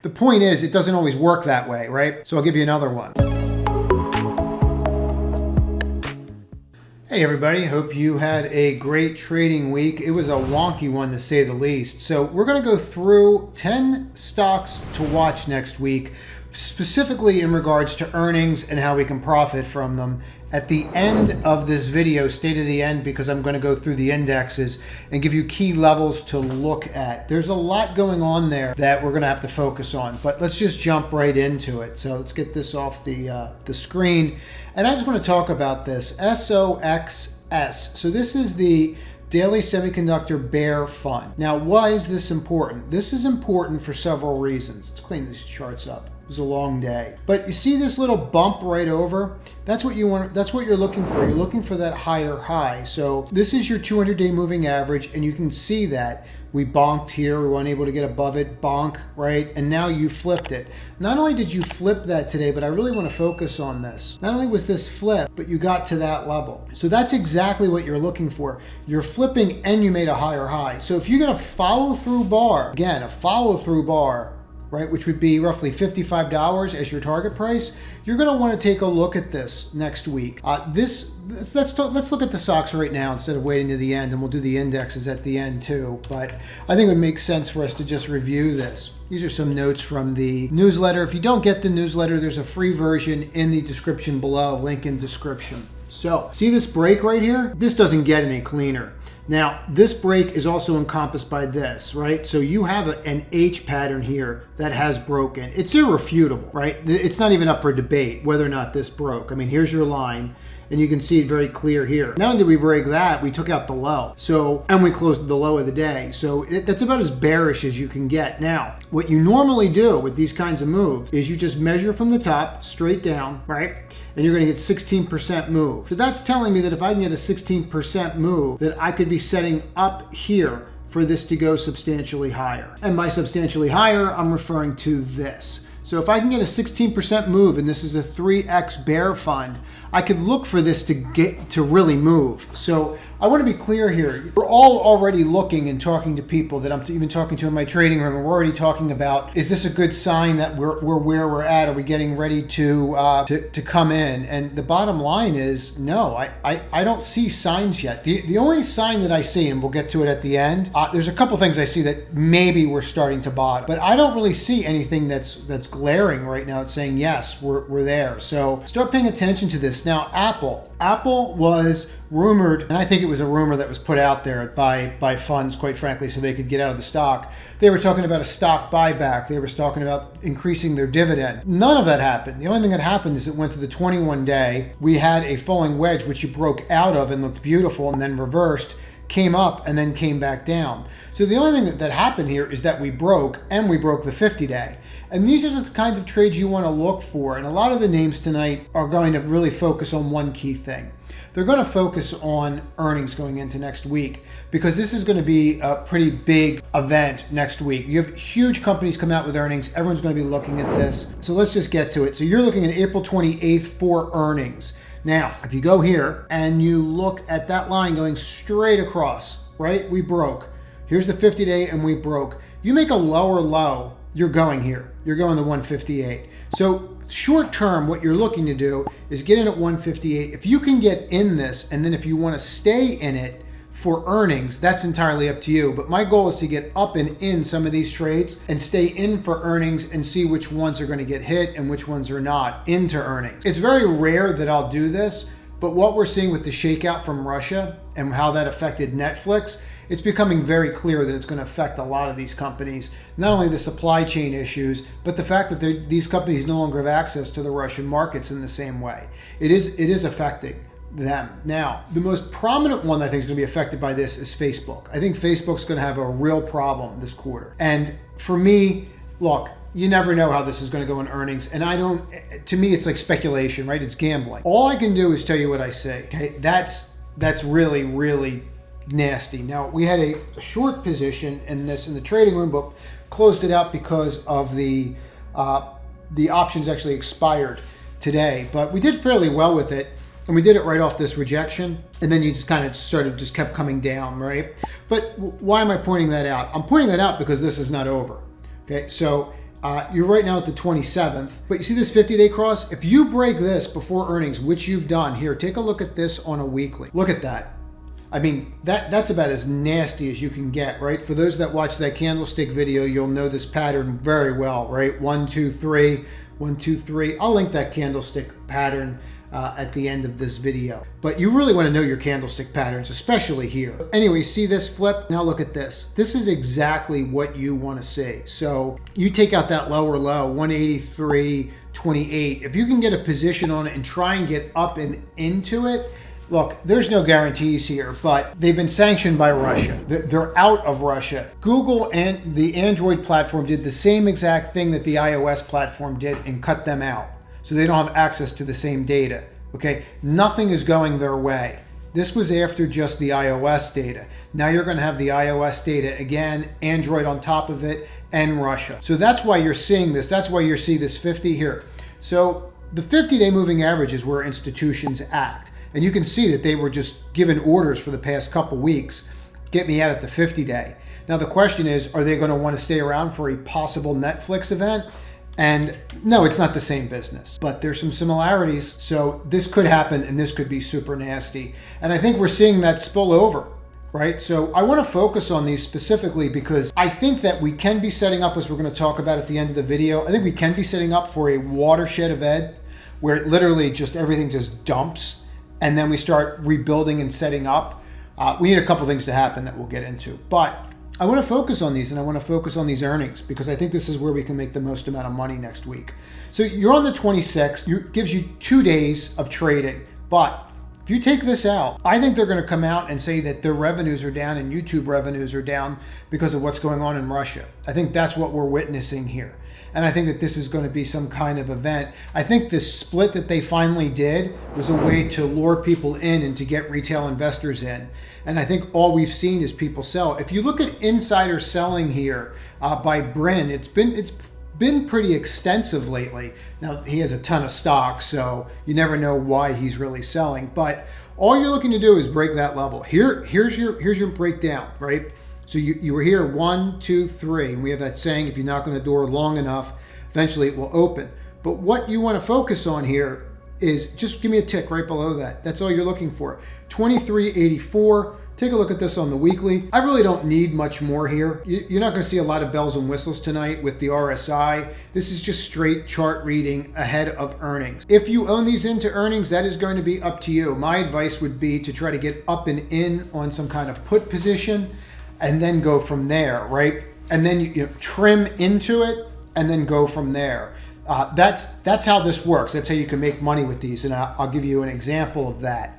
The point is, it doesn't always work that way, right? So I'll give you another one. Hey everybody, hope you had a great trading week. It was a wonky one to say the least. So we're going to go through 10 stocks to watch next week, specifically in regards to earnings and how we can profit from them. At the end of this video, stay to the end because I'm going to go through the indexes and give you key levels to look at. There's a lot going on there that we're going to have to focus on, but let's just jump right into it. So let's get this off the screen. And I just want to talk about this SOXS. So this is the Daily Semiconductor Bear Fund. Now, why is this important? This is important for several reasons. Let's clean these charts up. It was a long day. But you see this little bump right over? That's what you want. That's what you're looking for. You're looking for that higher high. So this is your 200-day moving average, and you can see that we bonked here. We weren't able to get above it. Bonk, right? And now you flipped it. Not only did you flip that today, but I really want to focus on this. Not only was this flip, but you got to that level. So that's exactly what you're looking for. You're flipping and you made a higher high. So if you get a follow-through bar, again, a follow-through bar, right, which would be roughly $55 as your target price, you're going to want to take a look at this next week. Let's look at the stocks right now instead of waiting to the end, and we'll do the indexes at the end too. But I think it would make sense for us to just review this. These are some notes from the newsletter. If you don't get the newsletter, there's a free version in the description below, link in description. So see this break right here? This doesn't get any cleaner. Now, this break is also encompassed by this, right? So you have an H pattern here that has broken. It's irrefutable, right? It's not even up for debate whether or not this broke. I mean, here's your line, and you can see it very clear here. Not only did we break that, we took out the low. And we closed the low of the day. So that's about as bearish as you can get. Now, what you normally do with these kinds of moves is you just measure from the top straight down, right? And you're going to get 16% move. So that's telling me that if I can get a 16% move, that I could be setting up here for this to go substantially higher. And by substantially higher, I'm referring to this. So if I can get a 16% move, and this is a 3x bear fund, I could look for this to really move. So I want to be clear here. We're all already looking and talking to people that I'm even talking to in my trading room, and we're already talking about, is this a good sign that we're where we're at? Are we getting ready to come in? And the bottom line is, no, I don't see signs yet. The only sign that I see, and we'll get to it at the end, there's a couple things I see that maybe we're starting to bottom, but I don't really see anything that's glaring right now. It's saying, yes, we're there. So start paying attention to this. Now, Apple was rumored, and I think it was a rumor that was put out there by funds, quite frankly, so they could get out of the stock. They were talking about a stock buyback. They were talking about increasing their dividend. None of that happened. The only thing that happened is it went to the 21-day. We had a falling wedge, which you broke out of and looked beautiful, and then reversed, came up, and then came back down. So the only thing that happened here is that we broke the 50-day. And these are the kinds of trades you want to look for. And a lot of the names tonight are going to really focus on one key thing. They're going to focus on earnings going into next week, because this is going to be a pretty big event next week. You have huge companies come out with earnings. Everyone's going to be looking at this. So let's just get to it. So you're looking at April 28th for earnings. Now, if you go here and you look at that line going straight across, right? We broke. Here's the 50-day and we broke. You make a lower low, you're going here. You're going to 158. So short term, what you're looking to do is get in at 158. If you can get in this, and then if you want to stay in it for earnings, that's entirely up to you. But my goal is to get up and in some of these trades and stay in for earnings and see which ones are going to get hit and which ones are not into earnings. It's very rare that I'll do this, but what we're seeing with the shakeout from Russia and how that affected Netflix, it's becoming very clear that it's going to affect a lot of these companies. Not only the supply chain issues, but the fact that these companies no longer have access to the Russian markets in the same way. It is affecting them. Now, the most prominent one that I think is going to be affected by this is Facebook. I think Facebook's going to have a real problem this quarter. And for me, look, you never know how this is going to go in earnings. And to me, it's like speculation, right? It's gambling. All I can do is tell you what I say. Okay, that's really, really nasty. Now, we had a short position in the trading room, but closed it out because of the options actually expired today. But we did fairly well with it, and we did it right off this rejection, and then you just kind of just kept coming down, right? But why am I pointing that out? I'm pointing that out because this is not over. Okay, so You're right now at the 27th, but you see this 50-day cross? If you break this before earnings, which you've done, here, take a look at this on a weekly. Look at that. I mean, that's about as nasty as you can get, right? For those that watch that candlestick video, you'll know this pattern very well, right? 1, 2, 3, 1, 2, 3. I'll link that candlestick pattern at the end of this video. But you really want to know your candlestick patterns, especially here. Anyway, see this flip? Now look at this. This is exactly what you want to see. So you take out that lower low, 183.28. If you can get a position on it and try and get up and into it, look, there's no guarantees here, but they've been sanctioned by Russia. They're out of Russia. Google and the Android platform did the same exact thing that the iOS platform did and cut them out. So they don't have access to the same data, okay? Nothing is going their way. This was after just the iOS data. Now you're gonna have the iOS data again, Android on top of it, and Russia. So that's why you're seeing this. That's why you see this 50 here. So the 50-day moving average is where institutions act. And you can see that they were just given orders for the past couple weeks, get me out at the 50-day. Now the question is, are they gonna wanna stay around for a possible Netflix event? And no, it's not the same business, but there's some similarities. So this could happen and this could be super nasty. And I think we're seeing that spill over, right? So I want to focus on these specifically because I think that we can be setting up, as we're going to talk about at the end of the video, I think we can be setting up for a watershed event where it literally just everything just dumps and then we start rebuilding and setting up. We need a couple things to happen that we'll get into, but I want to focus on these and I want to focus on these earnings because I think this is where we can make the most amount of money next week. So you're on the 26th, it gives you 2 days of trading, but if you take this out, I think they're going to come out and say that their revenues are down and YouTube revenues are down because of what's going on in Russia. I think that's what we're witnessing here. And I think that this is going to be some kind of event. I think this split that they finally did was a way to lure people in and to get retail investors in. And I think all we've seen is people sell. If you look at insider selling here by Brin, it's been pretty extensive lately. Now, he has a ton of stock, so you never know why he's really selling. But all you're looking to do is break that level. Here's your breakdown, right? So you were here 1, 2, 3, and we have that saying, if you knock on the door long enough, eventually it will open. But what you want to focus on here is just give me a tick right below that. That's all you're looking for. 23.84. Take a look at this on the weekly. I really don't need much more here. You're not going to see a lot of bells and whistles tonight with the RSI. This is just straight chart reading ahead of earnings. If you own these into earnings, that is going to be up to you. My advice would be to try to get up and in on some kind of put position and then go from there, right? And then you trim into it and then go from there. That's how this works. That's how you can make money with these, and I'll give you an example of that.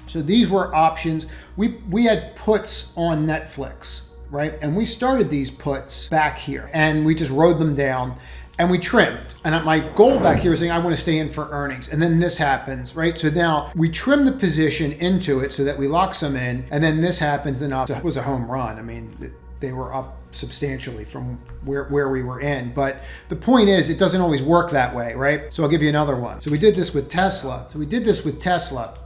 So these were options. We had puts on Netflix, right? And we started these puts back here, and we just rode them down, and we trimmed. And my goal back here is saying I want to stay in for earnings, and then this happens, right? So now we trim the position into it so that we lock some in, and then this happens, and it was a home run. I mean, they were up substantially from where we were in. But the point is, it doesn't always work that way, right? So I'll give you another one. So we did this with Tesla.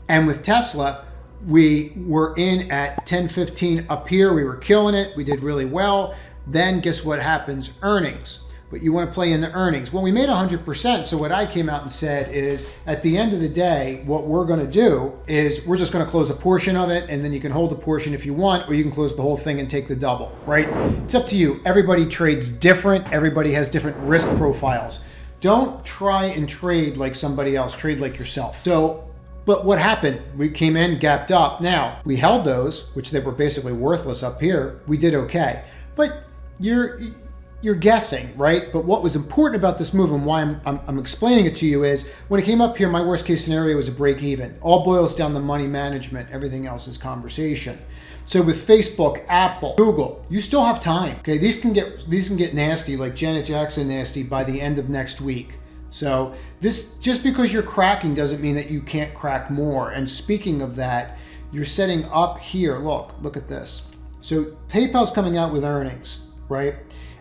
And with Tesla, we were in at 10.15 up here. We were killing it. We did really well. Then guess what happens? Earnings. But you want to play in the earnings. Well, we made 100%. So what I came out and said is, at the end of the day, what we're going to do is we're just going to close a portion of it, and then you can hold the portion if you want, or you can close the whole thing and take the double, right? It's up to you. Everybody trades different. Everybody has different risk profiles. Don't try and trade like somebody else. Trade like yourself. But what happened? We came in, gapped up. Now, we held those, which they were basically worthless up here. We did okay. But you're guessing, right? But what was important about this move and why I'm explaining it to you is when it came up here, my worst case scenario was a break even. All boils down to money management. Everything else is conversation. So with Facebook, Apple, Google, you still have time. Okay, these can get nasty, like Janet Jackson nasty by the end of next week. So this, just because you're cracking doesn't mean that you can't crack more. And speaking of that, you're setting up here. Look at this. So PayPal's coming out with earnings, right?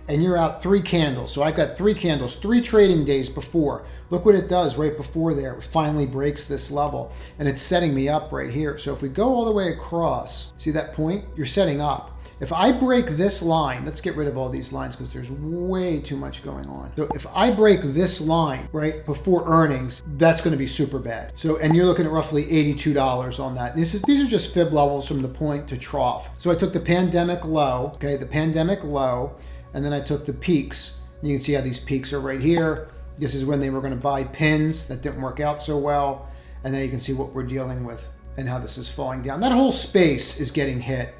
And you're out 3 candles. So I've got 3 candles, 3 trading days before. Look what it does right before there. It finally breaks this level, and it's setting me up right here. So if we go all the way across, see that point? You're setting up. If I break this line, let's get rid of all these lines because there's way too much going on. So if I break this line right before earnings, that's going to be super bad. So, and you're looking at roughly $82 on that. These are just fib levels from the point to trough. So I took the pandemic low, okay, the pandemic low, and then I took the peaks. You can see how these peaks are right here. This is when they were going to buy pins. That didn't work out so well. And then you can see what we're dealing with and how this is falling down. That whole space is getting hit.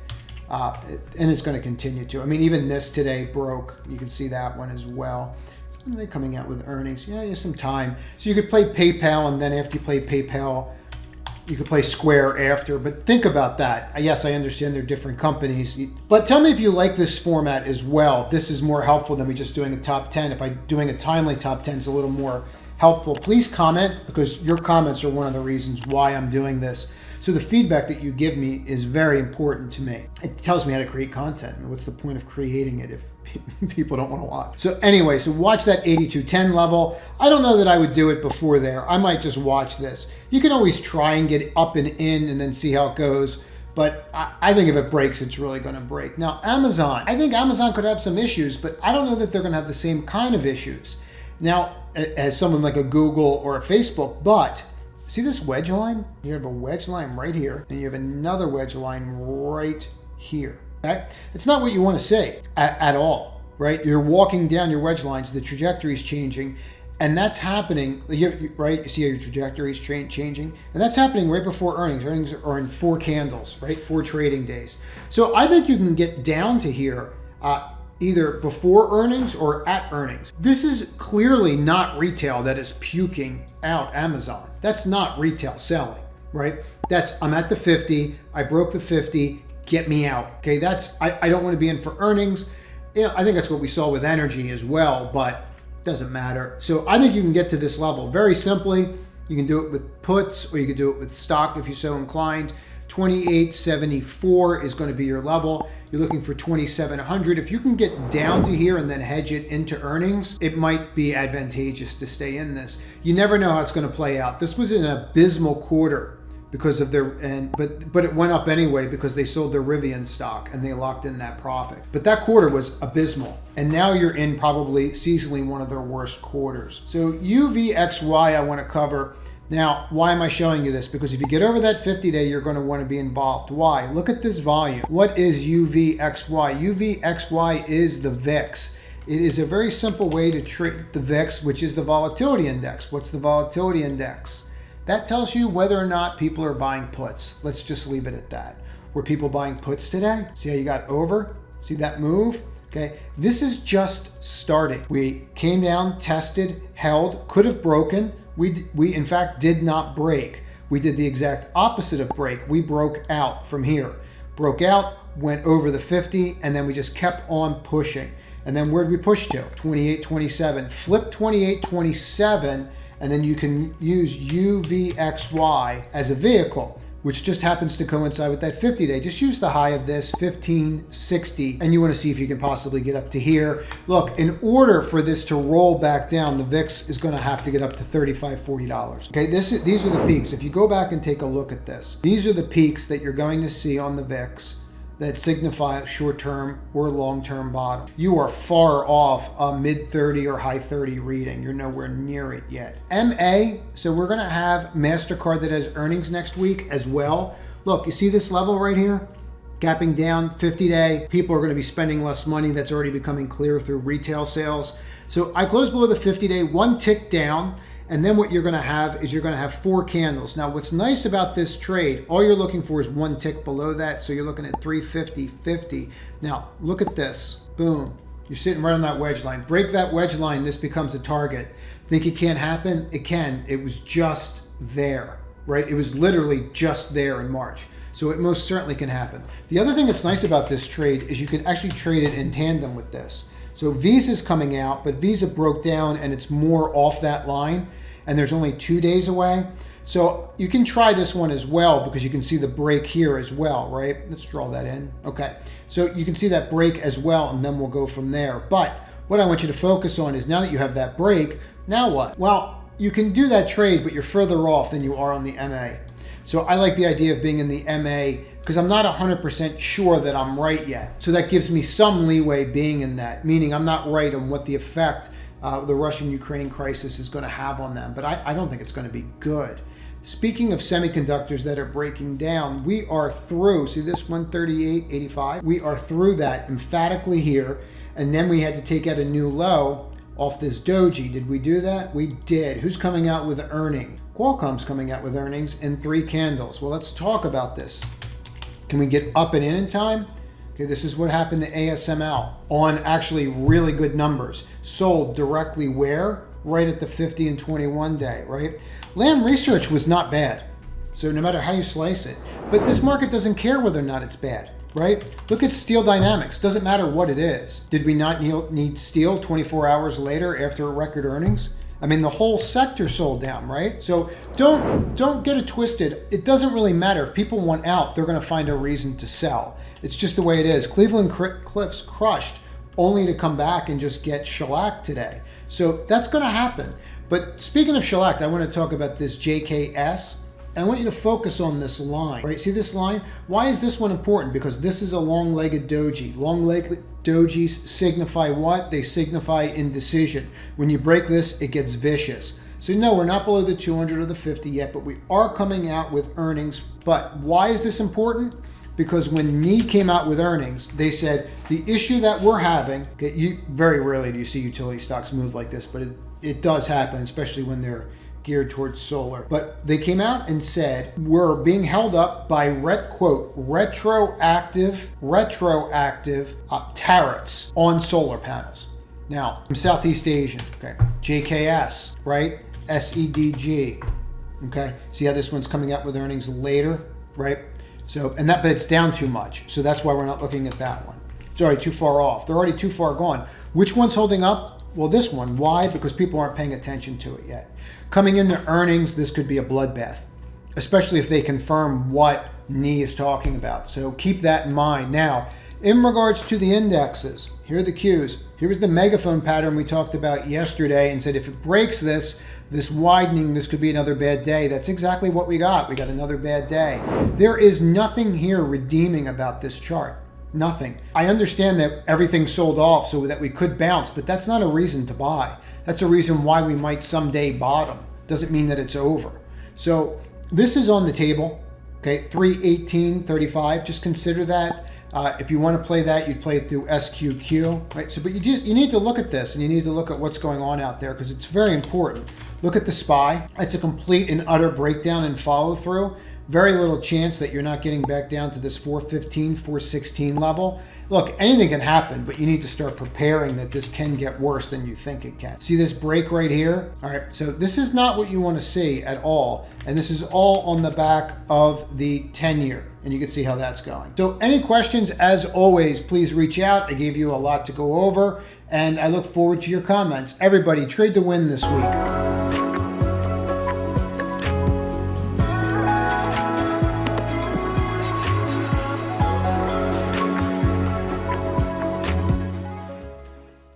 And it's going to continue to. I mean, even this today broke. You can see that one as well. So when are they coming out with earnings? Yeah, there's some time. So you could play PayPal, and then after you play PayPal, you could play Square after. But think about that. Yes, I understand they're different companies. But tell me if you like this format as well. This is more helpful than me just doing a top 10. If I'm doing a timely top 10, it's a little more helpful. Please comment, because your comments are one of the reasons why I'm doing this. So the feedback that you give me is very important to me. It tells me how to create content. What's the point of creating it if people don't want to watch? So anyway, so watch that 82.10 level. I don't know that I would do it before there. I might just watch this. You can always try and get up and in and then see how it goes. But I think if it breaks, it's really going to break. Now, Amazon. I think Amazon could have some issues, but I don't know that they're going to have the same kind of issues. Now, as someone like a Google or a Facebook, but see this wedge line? You have a wedge line right here, and you have another wedge line right here. Okay? It's not what you want to say at all, right? You're walking down your wedge lines, the trajectory is changing, and that's happening, right? You see how your trajectory is changing? And that's happening right before earnings. Earnings are in 4 candles, right? 4 trading days. So I think you can get down to here either before earnings or at earnings. This is clearly not retail that is puking out Amazon. That's not retail selling, right? That's, I'm at the 50, I broke the 50, get me out. Okay, that's, I don't want to be in for earnings. You know, I think that's what we saw with energy as well, but it doesn't matter. So I think you can get to this level very simply. You can do it with puts, or you can do it with stock if you're so inclined. 2874 is going to be your level. You're looking for 2700. If you can get down to here and then hedge it into earnings, it might be advantageous to stay in this. You never know how it's going to play out. This was an abysmal quarter because of their, but it went up anyway because they sold their Rivian stock and they locked in that profit. But that quarter was abysmal. And now you're in probably seasonally one of their worst quarters. So UVXY I want to cover. Now, why am I showing you this? Because if you get over that 50-day, you're going to want to be involved. Why? Look at this volume. What is UVXY? UVXY is the VIX. It is a very simple way to treat the VIX, which is the volatility index. What's the volatility index? That tells you whether or not people are buying puts. Let's just leave it at that. Were people buying puts today? See how you got over? See that move? Okay, this is just starting. We came down, tested, held, could have broken. We in fact did not break. We did the exact opposite of break. We broke out from here. Broke out, went over the 50, and then we just kept on pushing. And then where did we push to? 28.27. Flip 28.27, and then you can use UVXY as a vehicle, which just happens to coincide with that 50-day. Just use the high of this, 1560, and you want to see if you can possibly get up to here. Look, in order for this to roll back down, the VIX is going to have to get up to $35, $40. Okay, these are the peaks. If you go back and take a look at this, these are the peaks that you're going to see on the VIX that signify a short-term or long-term bottom. You are far off a mid-30 or high-30 reading. You're nowhere near it yet. MA, so we're gonna have MasterCard that has earnings next week as well. Look, you see this level right here? Gapping down, 50-day. People are gonna be spending less money. That's already becoming clear through retail sales. So I closed below the 50-day, 1 tick down, and then what you're going to have is you're going to have 4 candles. Now, what's nice about this trade, all you're looking for is 1 tick below that. So you're looking at 350.50. Now, look at this. Boom. You're sitting right on that wedge line. Break that wedge line, this becomes a target. Think it can't happen? It can. It was just there, right? It was literally just there in March. So it most certainly can happen. The other thing that's nice about this trade is you can actually trade it in tandem with this. So Visa's coming out, but Visa broke down and it's more off that line, and there's only 2 days away. So you can try this one as well because you can see the break here as well, right? Let's draw that in. Okay, so you can see that break as well, and then we'll go from there. But what I want you to focus on is now that you have that break, now what? Well, you can do that trade, but you're further off than you are on the MA. So I like the idea of being in the MA because I'm not 100% sure that I'm right yet. So that gives me some leeway being in that, meaning I'm not right on what the effect the Russian-Ukraine crisis is going to have on them. But I don't think it's going to be good. Speaking of semiconductors that are breaking down, we are through, see this 138.85? We are through that emphatically here. And then we had to take out a new low off this doji. Did we do that? We did. Who's coming out with earnings? Qualcomm's coming out with earnings in 3 candles. Well, let's talk about this. Can we get up and in time? Okay, this is what happened to ASML on actually really good numbers. Sold directly where? Right at the 50 and 21 day, right? Lam Research was not bad. So no matter how you slice it. But this market doesn't care whether or not it's bad, right? Look at Steel Dynamics. Doesn't matter what it is. Did we not need steel 24 hours later after record earnings? I mean, the whole sector sold down, right? So don't get it twisted. It doesn't really matter. If people want out, they're going to find a reason to sell. It's just the way it is. Cleveland Cliffs crushed only to come back and just get shellacked today. So that's going to happen. But speaking of shellacked, I want to talk about this JKS. And I want you to focus on this line, right? See this line? Why is this one important? Because this is a long-legged doji. Long-legged dojis signify what? They signify indecision. When you break this, it gets vicious. So no, we're not below the 200 or the 50 yet, but we are coming out with earnings. But why is this important? Because when NI came out with earnings, they said the issue that we're having, okay, very rarely do you see utility stocks move like this, but it does happen, especially when they're geared towards solar. But they came out and said, we're being held up by, quote, retroactive tariffs on solar panels. Now, from Southeast Asian, okay, JKS, right? SEDG, okay? See how this one's coming out with earnings later, right? So, but it's down too much. So that's why we're not looking at that one. It's already too far off. They're already too far gone. Which one's holding up? Well, this one. Why? Because people aren't paying attention to it yet. Coming into earnings, this could be a bloodbath, especially if they confirm what NI is talking about. So keep that in mind. Now, in regards to the indexes, here are the cues. Here was the megaphone pattern we talked about yesterday and said if it breaks this widening, this could be another bad day. That's exactly what we got. We got another bad day. There is nothing here redeeming about this chart. Nothing. I understand that everything sold off so that we could bounce, but that's not a reason to buy. That's a reason why we might someday bottom. Doesn't mean that it's over. So this is on the table. Okay, 318.35. Just consider that. If you want to play that, you'd play it through SQQ, right? So, but you need to look at this and you need to look at what's going on out there because it's very important. Look at the SPY. It's a complete and utter breakdown and follow through. Very little chance that you're not getting back down to this 415, 416 level. Look, anything can happen, but you need to start preparing that this can get worse than you think it can. See this break right here? All right, so this is not what you want to see at all. And this is all on the back of the 10-year. And you can see how that's going. So any questions, as always, please reach out. I gave you a lot to go over, and I look forward to your comments. Everybody, trade to win this week.